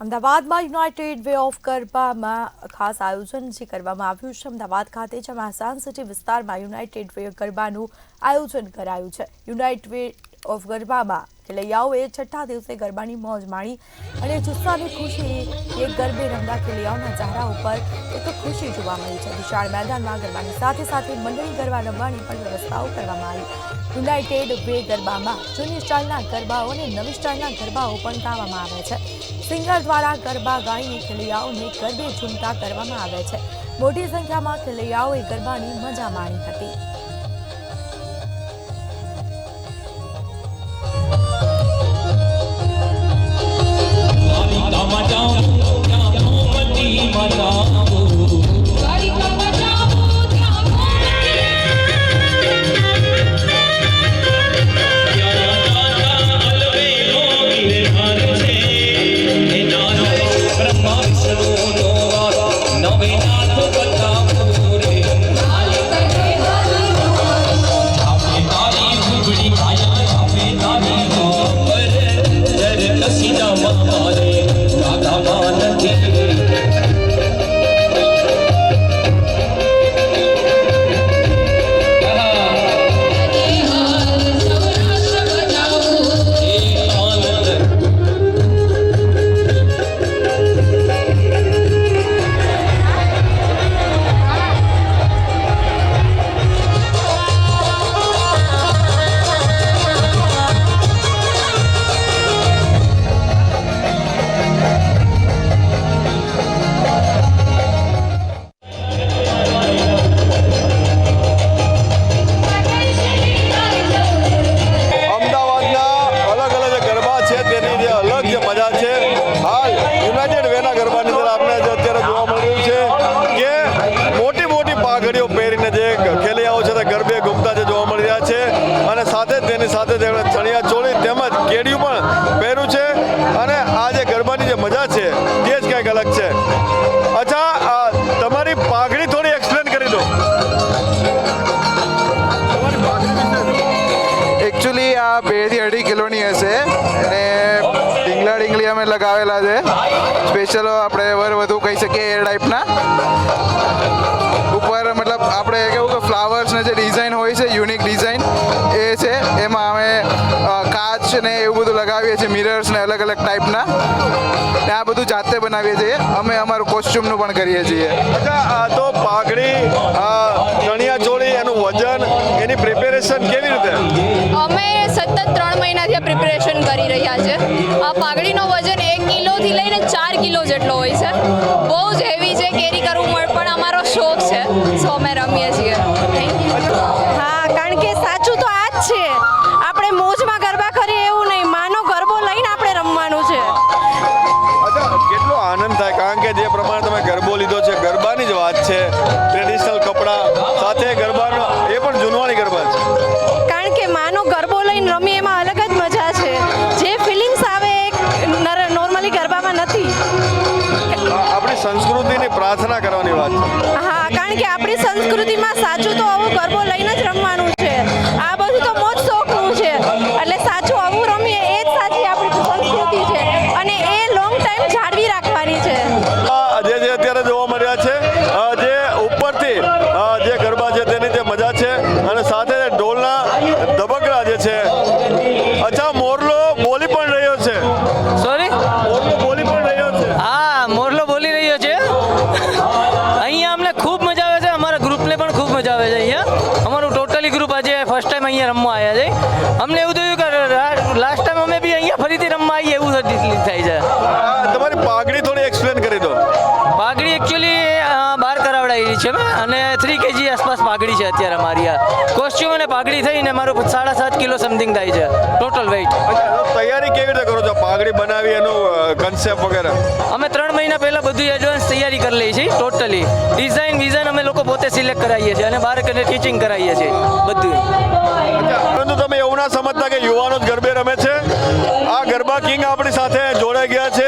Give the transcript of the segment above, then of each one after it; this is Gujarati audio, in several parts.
અમદાવાદમાં યુનાઇટેડ વે ઓફ ગરબામાં ખાસ આયોજન જે કરવામાં આવ્યું છે અમદાવાદ ખાતે જેમાં સાયન્સ સિટી વિસ્તારમાં યુનાઇટેડ વે ગરબાનું આયોજન કરાયું છે। યુનાઇટેડ વે ઓફ ગરબામાં ખેલૈયાઓએ છઠ્ઠા દિવસે ગરબાની મોજ માણી અને જુસ્સાની ખુશી એક ગરબે રમતા ખેલૈયાઓના ચહેરા ઉપર એક ખુશી જોવા મળી છે। વિશાળ મેદાનમાં ગરબાની સાથે સાથે મંડળી ગરબા રમવાની પણ વ્યવસ્થાઓ કરવામાં આવી। યુનાઇટેડ વે ગરબામાં જૂની સ્ટાઇલના ગરબાઓ અને નવી સ્ટાઇલના ગરબાઓ પણ ગાવામાં આવે છે। સિંગર દ્વારા ગરબા ગાઈને ખેલૈયાઓને ગરબે ઝૂમતા કરવામાં આવે છે। મોટી સંખ્યામાં ખેલૈયાઓએ ગરબાની મજા માણી હતી। ગરબે ઘૂમતા જોવા મળી રહ્યા છે અને સાથે તેની સાથે તેમણે ચણિયા ચોળી તેમજ કેડિયું પણ પહેર્યું છે અને આ જે ગરબાની જે મજા છે તે જ કંઈક અલગ છે। અચ્છા, તમારી પાઘડી થોડી એક્સપ્લેન કરી દો। એકચ્યુઅલી આ 2 થી 2.5 કિલોની હશે અને ડીંગલા અમે લગાવેલા છે સ્પેશિયલ આપણે વધુ કહી શકીએ એ ટાઈપના ઉપર મતલબ આપણે કેવું કે ફ્લાવર્સ ને જે ડિઝાઇન હોય છે યુનિક ડિઝાઇન એ છે એમાં અમે કાચ ને એવું બધું લગાવીએ છીએ મિરર્સ ને અલગ અલગ ટાઈપના ને આ બધું જાતે બનાવીએ છીએ અમે અમારું કોસ્ચ્યુમનું પણ કરીએ છીએ। અચ્છા, આ તો પાઘડી ચણિયા ચોળી એનું વજન એની પ્રિપેરેશન કેવી રીતે? અમે સતત 3 મહિનાથી પ્રિપેરેશન કરી રહ્યા છે। આ પાઘડીનો વજન 1 કિલોથી લઈને 4 કિલો જેટલો હોય છે। બહુ જ હેવી છે, કેરી કરવું પણ અમારો શોખ છે, સો અમે રમીએ છીએ। હા, કારણ કે સાચું તો આ જ છે, આપણે મોજમાં ગરબા કરીએ એવું નહીં, માનો ગરબો લઈને આપણે રમવાનું છે। અચ્છા, કેટલો આનંદ થાય કારણ કે જે પ્રમાણે તમે ગરબો લીધો છે ગરબાની જ વાત છે, ટ્રેડિશનલ કપડાં સાથે ગરબાનો એ પણ જૂનવાણી ગરબા છે કારણ કે માનો ગરબો લઈને રમીએ એમાં અલગ જ મજા છે, જે ફિલિંગ્સ આવે નોર્મલી ગરબામાં નથી। આપણી સંસ્કૃતિની પ્રાર્થના કરવાની વાત છે। હા, કારણ કે આપણી સંસ્કૃતિમાં સાચું તો આવું ગરબો લઈને જ રમવાનું છે, આ બધું તો મોજ શોખનું છે, એટલે સાચું આવું રમીએ એ જ સાચી આપણી સંસ્કૃતિ છે અને એ લોંગ ટાઈમ જાળવી રાખવાની છે। જે અત્યારે જોવા મળ્યા છે જે ઉપરથી જે ગરબા છે તેની જે મજા છે અને સાથે ઢોલના ધબકડા જે છે। અચ્છા, મોરલો બોલી પણ રહ્યો છે? સોરી, મોરલો બોલી પણ રહ્યો છે? હા, મોરલો બોલી રહ્યો છે। અહીંયા અમને ખૂબ મજા આવે છે, અમારા ગ્રુપને પણ ખૂબ મજા આવે છે। અહીંયા અમારું ટોટલી ગ્રુપ આજે ફર્સ્ટ ટાઈમ અહીંયા રમવા આવ્યા છે। અમને એવું થયું કે લાસ્ટ ટાઈમ અમે બી અહીંયા ફરીથી રમવા આવીએ એવું થાય છે। તમારી પાઘડી થોડી એક્સપ્લેન કરી દો। પાઘડી એકચ્યુઅલી બહાર કરાવડાવી છે અને 3 kg આસપાસ પાઘડી છે અત્યારે અમારી। આ કોસ્ચ્યુમ અને પાઘડી થઈને મારું 7.5 કિલો સમથિંગ થાય છે ટોટલ વેઇટ। તૈયારી કેવી રીતે કરો છો પાઘડી બનાવી એનું કન્સેપ્ટ વગેરે? અમે 3 મહિના પહેલા બધું એડવાન્સ તૈયારી કરી લઈએ છીએ ટોટલી। ડિઝાઇન અમે લોકો પોતે સિલેક્ટ કરાવીએ છીએ અને બહાર કરીને ટીચિંગ કરાવીએ છીએ બધું। પરંતુ તમે એવું ના સમજતા કે યુવાનો જ ગરબે રમે છે। આ ગરબા કિંગ આપણી સાથે જોડાઈ ગયા છે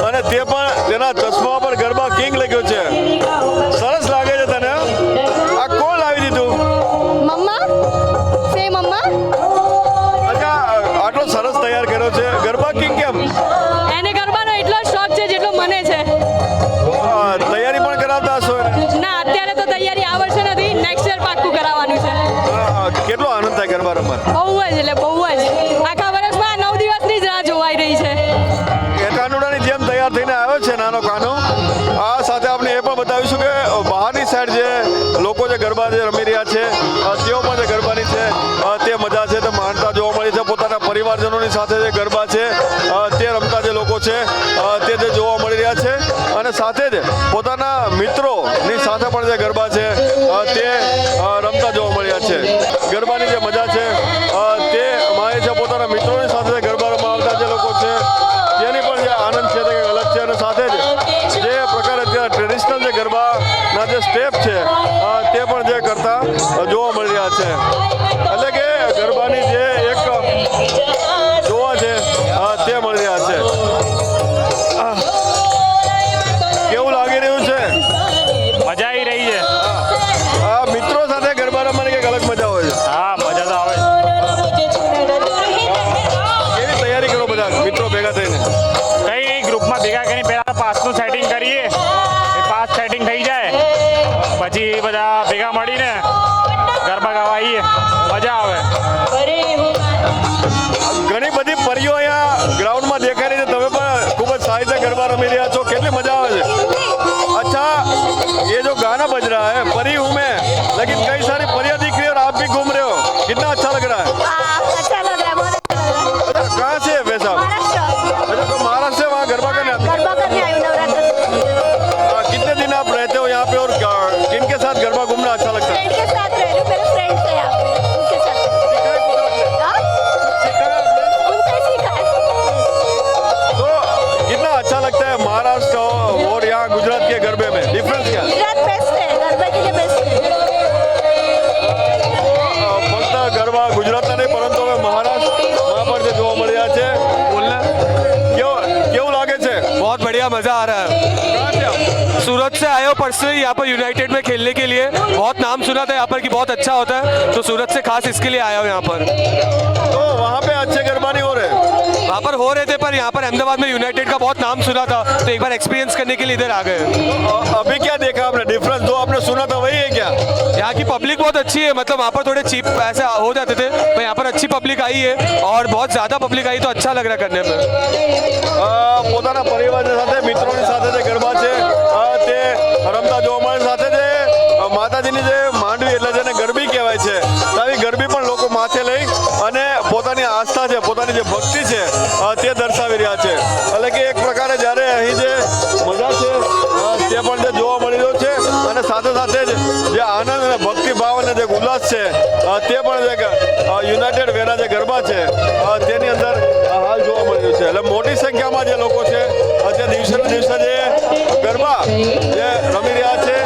અને તે પણ તેના ચશ્મા પર ગરબા કિંગ લખ્યો છે। સરસ લાગે છે તને? આ કોણ લાવી દીધું? મમ્મા સે મમ્મા। અચ્છા, આટલો સરસ તૈયાર કર્યો છે, ગરબા કિંગ કેમ? એને ગરબાનો એટલો શોખ છે તૈયાર થઈને આવ્યો છે નાનો કાનો. આ સાથે આપણે એ પણ બતાવીશું કે બહારની સાઈડ જે લોકો જે ગરબા જે રમી રહ્યા છે તેઓ પણ જે ગરબાની છે તે મજા છે તે માણતા જોવા મળી છે. પોતાના પરિવારજનોની સાથે જે ગરબા છે તે રમતા જે લોકો છે તે જે જોવા મળી રહ્યા છે અને સાથે જ પોતાના મિત્રોની સાથે પણ જે ગરબા છે તે રમતા જોવા મળ્યા છે. ગરબાની જે મજા છે તે મારે છે પોતાના મિત્રોની સાથે જે ગરબા રમાવતા જે લોકો છે તેની પણ જે આનંદ છે તે કંઈક અલગ છે અને સાથે જ જે પ્રકારે અત્યારે ટ્રેડિશનલ જે ગરબાના જે સ્ટેપ છે તે પણ જે કરતા જોવા મળી રહ્યા છે. એટલે કે ગરબાની જે એક જોવા છે તે મળી રહ્યા છે. કેવું લાગી રહ્યું છે? મજા આવી રહી છે. મિત્રો સાથે ગરબા રમવાની કંઈક અલગ મજા હોય છે. હા, મજા તો આવે. કેવી તૈયારી કરો બધા મિત્રો ભેગા થઈને? કઈ ગ્રુપમાં ભેગા કરીને પહેલા પાસનું સેટિંગ કરીએ, એ પાસ સેટિંગ થઈ જાય પછી બધા ભેગા મળીને ગરબા ગાવા આવીએ, મજા આવે. ઘણી બધી પરીઓ અહીંયા ગ્રાઉન્ડમાં દેખાઈ રહી છે. તમે પણ ખૂબ જ સારી રીતે ગરબા રમી રહ્યા છો. કેટલી મજા આવે છે? अच्छा, ये जो गाना बज रहा है परी हूँ मैं, लेकिन कई सारी परियां दिख रही है और आप भी घूम रहे हो, कितना अच्छा लग रहा है? अच्छा लग रहा है, बहुत अच्छा लग रहा है। अच्छा, कहाँ से है वैसा? महाराष्ट्र अच्छा, तो महाराष्ट्र से वहाँ गरबा करने आते गरबा करने आई हूँ नवरात्र हैं? कितने दिन आप रहते हो यहाँ पे और किन के साथ गरबा घूमना अच्छा लगता है? फ्रेंड के साथ रह रही हूँ, मेरे फ्रेंड्स हैं यहाँ पे, उनके साथ हाँ? उनसे सीखा है। तो कितना अच्छा लगता है महाराष्ट्र और यहाँ गुजरात के गरबे में? डिफरेंस क्या है? गुजरात बेस्ट है, गरबा के लिए बेस्ट है। ફક્ત ગરબા ગુજરાતના નહીં પરંતુ હવે મહારાષ્ટ્રમાં પણ જે જોવા મળી રહ્યા છે. કેવું લાગે છે? बहुत बढ़िया, मज़ा आ रहा है. कहाँ से आप? सूरत से आए हो पर्सनली यहाँ पर यूनाइटेड में खेलने के लिए. बहुत नाम सुना था यहाँ पर कि बहुत अच्छा होता है, तो सूरत से खास इसके लिए आया हूँ यहाँ पर. तो वहाँ पे अच्छे गरबा नहीं हो रहे? वहाँ पर हो रहे थे पर यहाँ पर अहमदाबाद में यूनाइटेड का बहुत नाम सुना था, तो एक बार एक्सपीरियंस करने के लिए इधर आ गए. अभी क्या देखा आपने डिफरेंस? जो आपने सुना था वही है क्या? यहाँ की पब्लिक बहुत अच्छी है. मतलब वहाँ पर थोड़े चीप ऐसे हो जाते थे, पर यहाँ पर अच्छी पब्लिक आई है और बहुत ज़्यादा पब्लिक आई, तो अच्छा लग रहा है करने में. પોતાના પરિવારની સાથે મિત્રોની સાથે જે ગરબા છે તે રમતા જોવા મળે. સાથે જે માતાજીની જે માંડવી એટલે જેને ગરબી કહેવાય છે, આવી ગરબી પણ લોકો માથે લઈ અને પોતાની આસ્થા છે, પોતાની જે ભક્તિ છે તે દર્શાવી રહ્યા છે. એટલે કે એક પ્રકારે જ્યારે અહીં જે મજા છે તે પણ જે જોવા મળી રહ્યો છે અને સાથે સાથે જ જે આનંદ અને ભક્તિભાવ અને જે ઉલ્લાસ છે તે પણ જે યુનાઇટેડ વેના જે ગરબા છે તેની અંદર હાલ જોવા મળી રહ્યું છે. એટલે મોટી સંખ્યામાં જે લોકો છે તે દિવસે ને દિવસે જે ગરબા જે રમી રહ્યા છે